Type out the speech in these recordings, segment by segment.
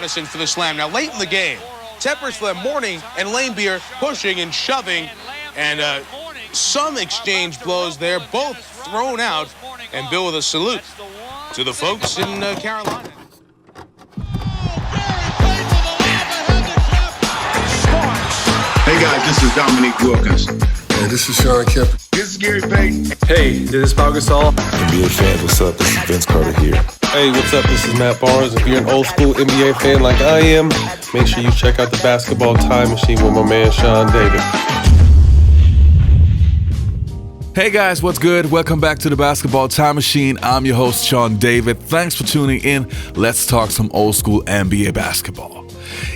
Madison for the slam. Now, late in the game, Tepper Slam, Mourning, and Laimbeer pushing and shoving, and some exchange blows there, both thrown out, and Bill with a salute to the folks in Carolina. Hey guys, this is Dominique Wilkins. Hey, this is Sean Kemp. This is Gary Payton. Hey, this is Pau Gasol. NBA fans, what's up? This is Vince Carter here. Hey, what's up? This is Matt Barnes. If you're an old school NBA fan like I am, make sure you check out the Basketball Time Machine with my man Sean David. Hey guys, what's good? Welcome back to the Basketball Time Machine. I'm your host, Sean David. Thanks for tuning in. Let's talk some old school NBA basketball.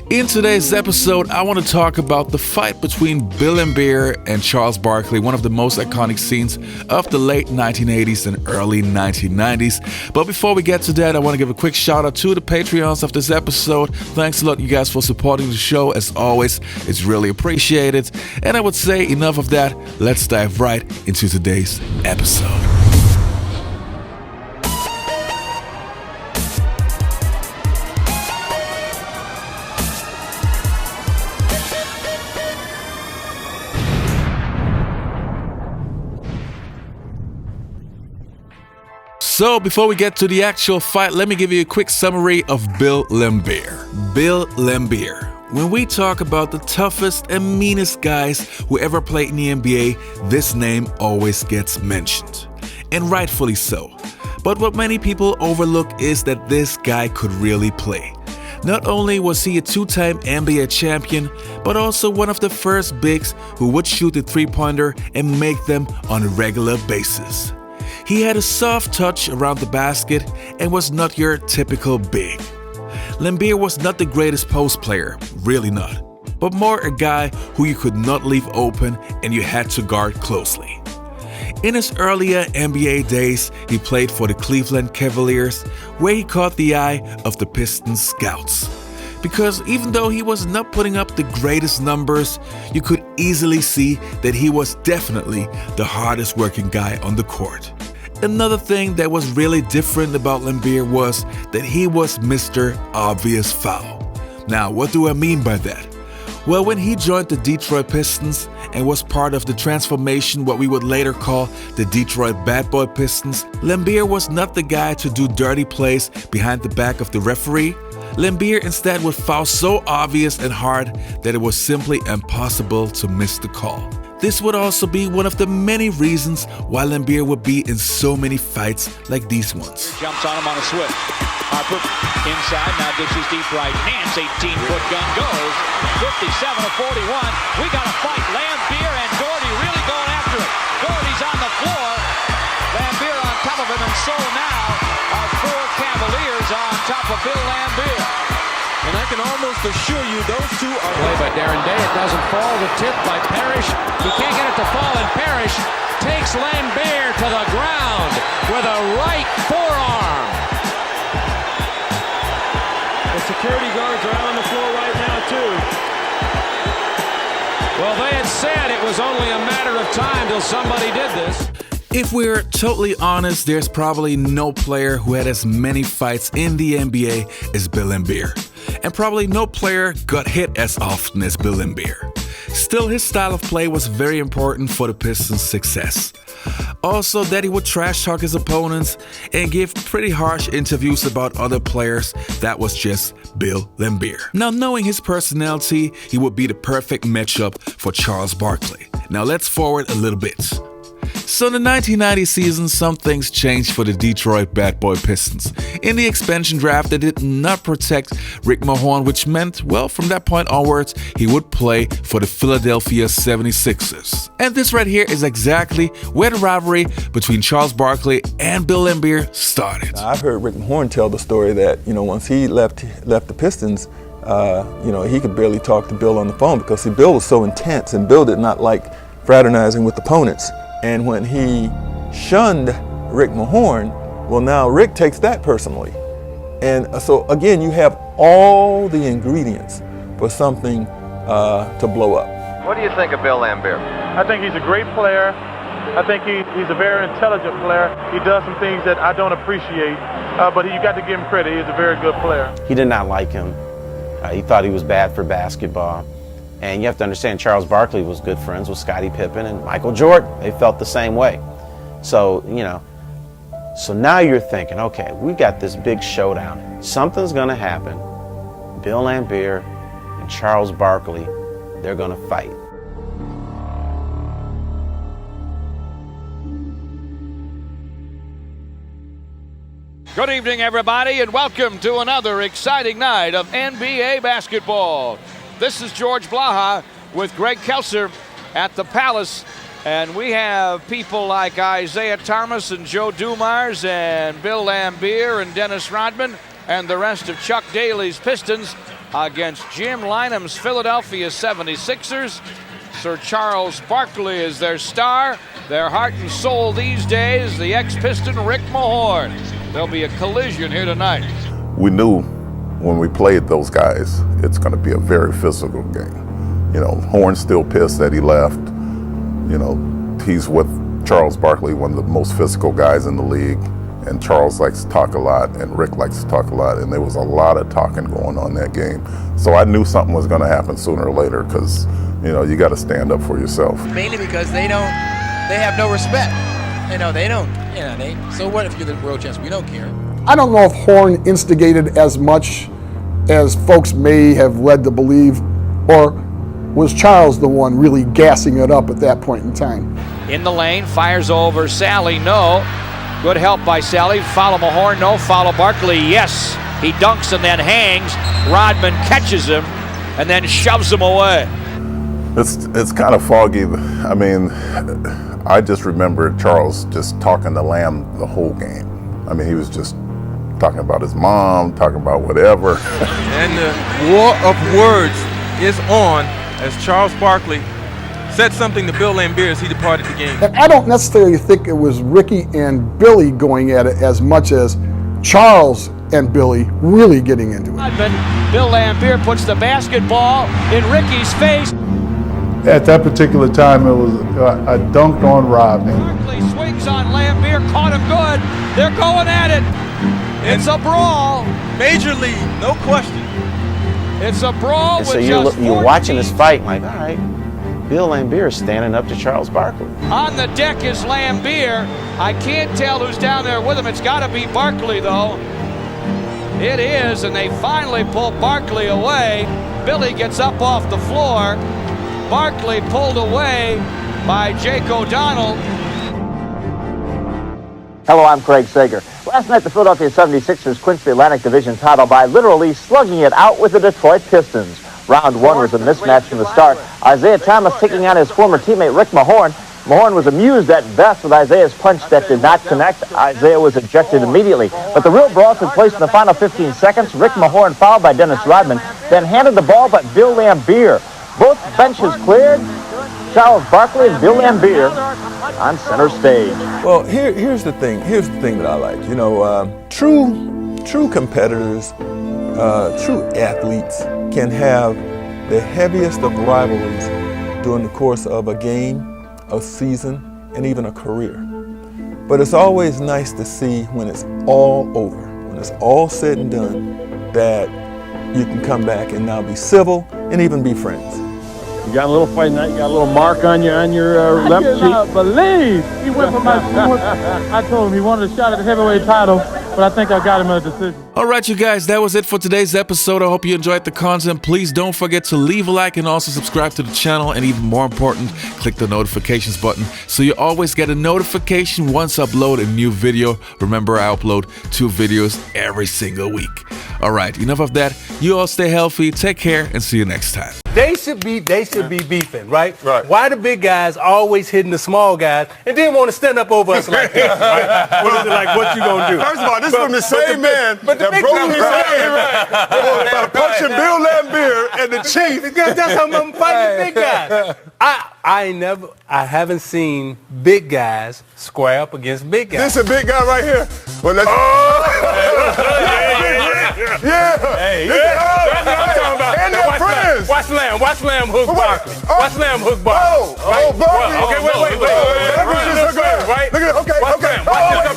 In today's episode, I want to talk about the fight between Bill Laimbeer and Charles Barkley, one of the most iconic scenes of the late 1980s and early 1990s. But before we get to that, I want to give a quick shout out to the Patreons of this episode. Thanks a lot, you guys, for supporting the show. As always, it's really appreciated. And I would say enough of that. Let's dive right into today's episode. So before we get to the actual fight, let me give you a quick summary of Bill Laimbeer. Bill Laimbeer. When we talk about the toughest and meanest guys who ever played in the NBA, this name always gets mentioned. And rightfully so. But what many people overlook is that this guy could really play. Not only was he a two-time NBA champion, but also one of the first bigs who would shoot the three-pointer and make them on a regular basis. He had a soft touch around the basket and was not your typical big. Laimbeer was not the greatest post player, really not, but more a guy who you could not leave open and you had to guard closely. In his earlier NBA days, he played for the Cleveland Cavaliers, where he caught the eye of the Pistons scouts. Because even though he was not putting up the greatest numbers, you could easily see that he was definitely the hardest working guy on the court. Another thing that was really different about Laimbeer was that he was Mr. Obvious Foul. Now, what do I mean by that? Well, when he joined the Detroit Pistons and was part of the transformation, what we would later call the Detroit Bad Boy Pistons, Laimbeer was not the guy to do dirty plays behind the back of the referee. Laimbeer instead would foul so obvious and hard that it was simply impossible to miss the call. This would also be one of the many reasons why Laimbeer would be in so many fights like these ones. Jumps on him on a switch. Harper inside, now dishes deep right. Nance, 18-foot gun goes. 57-41. We got a fight. Laimbeer and Gordy really going after it. Gordy's on the floor. Laimbeer on top of him, and so now are four Cavaliers on top of Bill Laimbeer. And I can almost assure you those two are... Play by Darren Day. It doesn't fall. The tip by Parrish. He can't get it to fall, and Parrish takes Laimbeer to the ground with a right forearm. The security guards are on the floor right now, too. Well, they had said it was only a matter of time till somebody did this. If we're totally honest, there's probably no player who had as many fights in the NBA as Bill Laimbeer. And probably no player got hit as often as Bill Laimbeer. Still, his style of play was very important for the Pistons' success. Also, that he would trash talk his opponents and give pretty harsh interviews about other players, that was just Bill Laimbeer. Now, knowing his personality, he would be the perfect matchup for Charles Barkley. Now, let's forward a little bit. So in the 1990 season, some things changed for the Detroit Bad Boy Pistons. In the expansion draft, they did not protect Rick Mahorn, which meant, well, from that point onwards, he would play for the Philadelphia 76ers. And this right here is exactly where the rivalry between Charles Barkley and Bill Laimbeer started. I've heard Rick Mahorn tell the story that, once he left the Pistons, he could barely talk to Bill on the phone because, Bill was so intense, and Bill did not like fraternizing with opponents. And when he shunned Rick Mahorn, well, now Rick takes that personally. And so, again, you have all the ingredients for something to blow up. What do you think of Bill Laimbeer? I think he's a great player. I think he's a very intelligent player. He does some things that I don't appreciate, but you got to give him credit. He's a very good player. He did not like him He thought he was bad for basketball. And you have to understand, Charles Barkley was good friends with Scottie Pippen and Michael Jordan. They felt the same way. So, so now you're thinking, okay, we got this big showdown. Something's going to happen. Bill Laimbeer and Charles Barkley, they're going to fight. Good evening, everybody, and welcome to another exciting night of NBA basketball. This is George Blaha with Greg Kelser at the Palace, and we have people like Isaiah Thomas and Joe Dumars and Bill Laimbeer and Dennis Rodman and the rest of Chuck Daly's Pistons against Jim Lynam's Philadelphia 76ers. Sir Charles Barkley is their star, their heart and soul these days, the ex-Piston Rick Mahorn. There'll be a collision here tonight. We knew when we played those guys, it's going to be a very physical game. Horn's still pissed that he left. He's with Charles Barkley, one of the most physical guys in the league. And Charles likes to talk a lot, and Rick likes to talk a lot, and there was a lot of talking going on that game. So I knew something was going to happen sooner or later because, you got to stand up for yourself. Mainly because they have no respect. So what if you're the world champs? We don't care. I don't know if Horn instigated as much as folks may have led to believe, or was Charles the one really gassing it up at that point in time? In the lane, fires over Sally, no. Good help by Sally. Follow Mahorn, no. Follow Barkley, yes. He dunks and then hangs. Rodman catches him and then shoves him away. It's kind of foggy. I mean, I just remember Charles just talking to Lamb the whole game. I mean, he was just talking about his mom, talking about whatever. And the war of words is on as Charles Barkley said something to Bill Laimbeer as he departed the game. And I don't necessarily think it was Ricky and Billy going at it as much as Charles and Billy really getting into it. Bill Laimbeer puts the basketball in Ricky's face. At that particular time, it was I dunked on Rodney. Barkley swings on Laimbeer, caught him good. They're going at it. It's a brawl. Major league, no question. It's a brawl with so you're watching this fight like, all right, Bill Laimbeer is standing up to Charles Barkley. On the deck is Laimbeer. I can't tell who's down there with him. It's got to be Barkley, though. It is, and they finally pull Barkley away. Billy gets up off the floor. Barkley pulled away by Jake O'Donnell. Hello, I'm Craig Sager. Last night, the Philadelphia 76ers clinched the Atlantic Division title by literally slugging it out with the Detroit Pistons. Round one was a mismatch from the start. Isaiah Thomas taking on his former teammate Rick Mahorn. Mahorn was amused at best with Isaiah's punch that did not connect. Isaiah was ejected immediately. But the real brawl took place in the final 15 seconds. Rick Mahorn, fouled by Dennis Rodman, then handed the ball but Bill Laimbeer. Both benches cleared. Charles Barkley and Bill Laimbeer on center stage. Well, here's the thing. Here's the thing that I like. True competitors, true athletes can have the heaviest of rivalries during the course of a game, a season, and even a career. But it's always nice to see when it's all over, when it's all said and done, that you can come back and now be civil and even be friends. You got a little fight tonight. You got a little mark on your left cheek. I cannot believe he went for my. I told him he wanted a shot at the heavyweight title, but I think I got him a decision. All right, you guys, that was it for today's episode. I hope you enjoyed the content. Please don't forget to leave a like and also subscribe to the channel. And even more important, click the notifications button so you always get a notification once I upload a new video. Remember, I upload 2 videos every single week. All right, enough of that. You all stay healthy, take care, and see you next time. They should be beefing, right? Right. Why the big guys always hitting the small guys and then want to stand up over us like this, right? What is it like? What you gonna do? First of all, this is from the same man that broke his hand by punching Bill Laimbeer and the Chief. That's how I'm fighting the big guys. I haven't seen big guys square up against big guys. This a big guy right here. Well, let's. Yeah. Hey, that's what I'm talking about. And they're friends. Watch Lamb hook Barkley. Watch Lamb hook Barkley. Barkley. Okay, wait. Right? Look at it.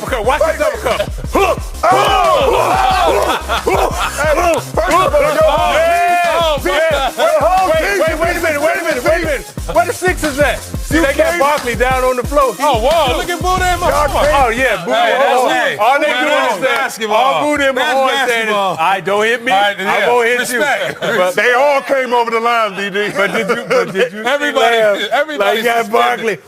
Okay. Watch this uppercut. Hook. First of all, Sixers at? See, they got Barkley down on the floor. Oh, wow, look at Boo and Mahorn. Oh, yeah, Boo and Mahorn. All they doing is basketball. All Boo and Mahorn saying is, all right, don't hit me, I'm going to hit you. But they all came over the line, DD. But did you everybody like you got Barkley.